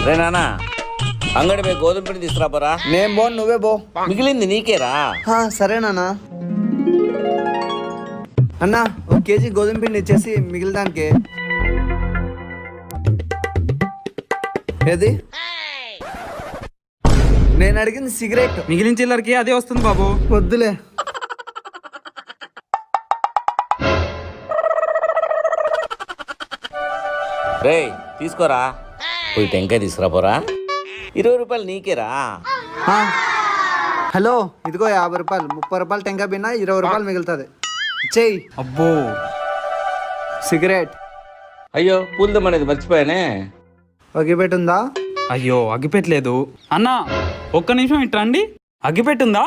రే నాన్న అంగడి పోయి గోధుమ పిండి తీసుకురాపరా. నేను బో నువ్వే బో. మిగిలింది నీకేరా. సరేనా అన్న, 1 కేజీ గోధుమ పిండి ఇచ్చేసి మిగిలిదానికి. ఏది? నేను అడిగింది సిగరెట్. మిగిలిన చిల్లరకి అదే వస్తుంది బాబు. వద్దులే. రే తీసుకోరా. పోయి టెంకాయ తీసుకురాపోరా. 20 రూపాయలు నీకేరా. హలో, ఇదిగో 50 రూపాయలు. 30 రూపాయలు టెంకాయ బిన్నా, 20 రూపాయలు మిగులుతుంది. చెయ్యి. అబ్బో, సిగరెట్. అయ్యో పూలదం అనేది మర్చిపోయానే. ఒగిపెట్టుందా? అయ్యో అగ్గిపెట్టలేదు అన్నా. ఒక్క నిమిషం ఇట్రండి. అగ్గిపెట్టుందా?